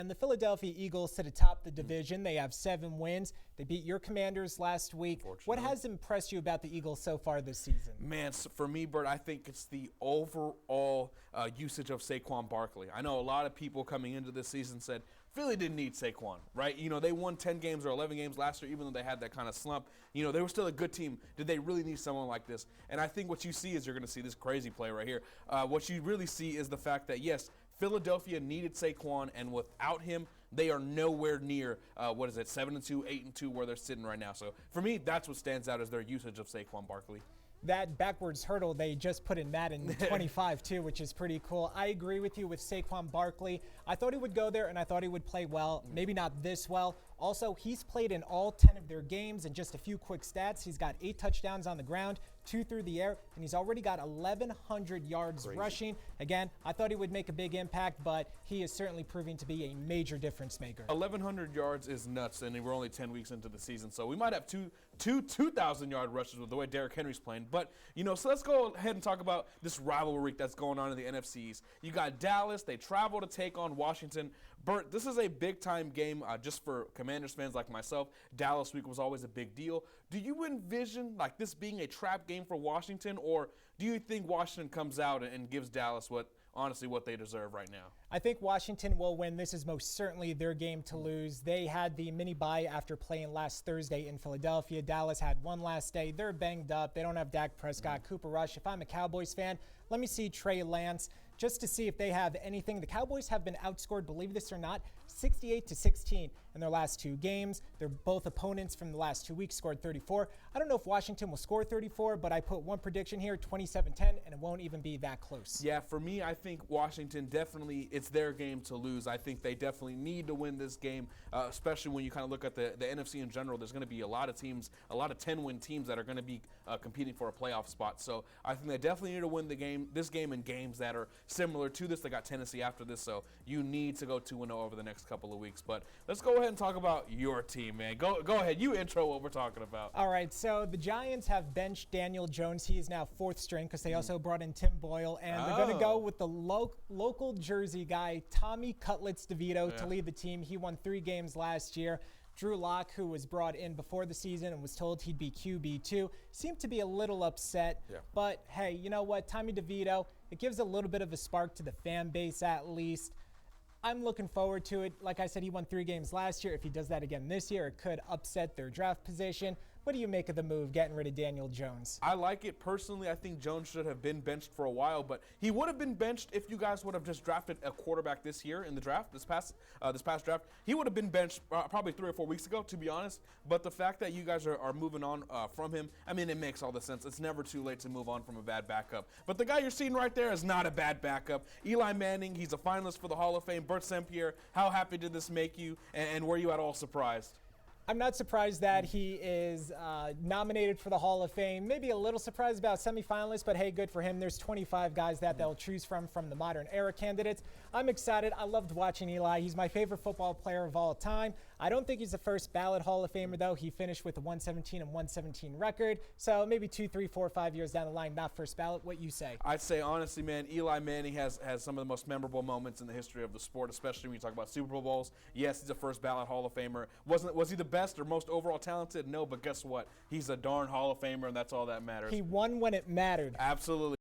And the Philadelphia Eagles sit atop the division. They have 7 wins. They beat your Commanders last week. What has impressed you about the Eagles so far this season? Man, for me, Bert, I think it's the overall usage of Saquon Barkley. I know a lot of people coming into this season said Philly didn't need Saquon, right? You know, they won 10 games or 11 games last year, even though they had that kind of slump. You know, they were still a good team. Did they really need someone like this? And I think what you see is you're going to see this crazy play right here. What you really see is the fact that, yes, Philadelphia needed Saquon, and without him, they are nowhere near, 7-2, 8-2, where they're sitting right now. So for me, that's what stands out as their usage of Saquon Barkley. That backwards hurdle they just put in Madden 25 too, which is pretty cool. I agree with you with Saquon Barkley. I thought he would go there, and I thought he would play well. Maybe not this well. Also, he's played in all 10 of their games, and just a few quick stats. He's got 8 touchdowns on the ground, 2 through the air, and he's already got 1,100 yards rushing. Again, I thought he would make a big impact, but he is certainly proving to be a major difference maker. 1,100 yards is nuts, and we're only 10 weeks into the season, so we might have two 2,000-yard rushes with the way Derrick Henry's playing. But, you know, so let's go ahead and talk about this rivalry that's going on in the NFCs. You got Dallas. They travel to take on Washington. Bert, this is a big-time game just for Commanders fans like myself. Dallas week was always a big deal. Do you envision like this being a trap game for Washington, or do you think Washington comes out and gives Dallas what they deserve right now? I think Washington will win. This is most certainly their game to lose. They had the mini bye after playing last Thursday in Philadelphia. Dallas had one last day. They're banged up. They don't have Dak Prescott, Cooper Rush. If I'm a Cowboys fan, let me see Trey Lance just to see if they have anything. The Cowboys have been outscored, believe this or not, 68-16 in their last 2 games. They're both opponents from the last 2 weeks scored 34. I don't know if Washington will score 34, but I put one prediction here, 27-10, and it won't even be that close. Yeah, for me, I think Washington definitely, it's their game to lose. I think they definitely need to win this game, especially when you kind of look at the NFC in general. There's going to be a lot of teams, a lot of 10-win teams that are going to be competing for a playoff spot. So I think they definitely need to win this game in games that are similar to this. They got Tennessee after this, so you need to go 2-0 over the next couple of weeks. But let's go ahead and talk about your team, man. Go ahead. You intro what we're talking about. All right, so the Giants have benched Daniel Jones. He is now 4th string because they also brought in Tim Boyle, and they're going to go with the local Jersey guy, Tommy Cutlets DeVito, to lead the team. He won 3 games last year. Drew Lock, who was brought in before the season and was told he'd be QB2, seemed to be a little upset. But, hey, you know what? Tommy DeVito, it gives a little bit of a spark to the fan base at least. I'm looking forward to it. Like I said, he won 3 games last year. If he does that again this year, it could upset their draft position. What do you make of the move, getting rid of Daniel Jones? I like it personally. I think Jones should have been benched for a while, but he would have been benched if you guys would have just drafted a quarterback this year in the draft, this past draft. He would have been benched probably 3 or 4 weeks ago, to be honest. But the fact that you guys are moving on from him, I mean, it makes all the sense. It's never too late to move on from a bad backup. But the guy you're seeing right there is not a bad backup. Eli Manning, he's a finalist for the Hall of Fame. Bert St. Pierre, how happy did this make you, and were you at all surprised? I'm not surprised that he is nominated for the Hall of Fame. Maybe a little surprised about semifinalists, but hey, good for him. There's 25 guys that they'll choose from the modern era candidates. I'm excited. I loved watching Eli. He's my favorite football player of all time. I don't think he's the first ballot Hall of Famer, though. He finished with a 117 record. So maybe 2, 3, 4, 5 years down the line, not first ballot. What you say? I'd say, honestly, man, Eli Manning has some of the most memorable moments in the history of the sport, especially when you talk about Super Bowls. Yes, he's a first ballot Hall of Famer. Was he the best or most overall talented? No, but guess what? He's a darn Hall of Famer, and that's all that matters. He won when it mattered. Absolutely.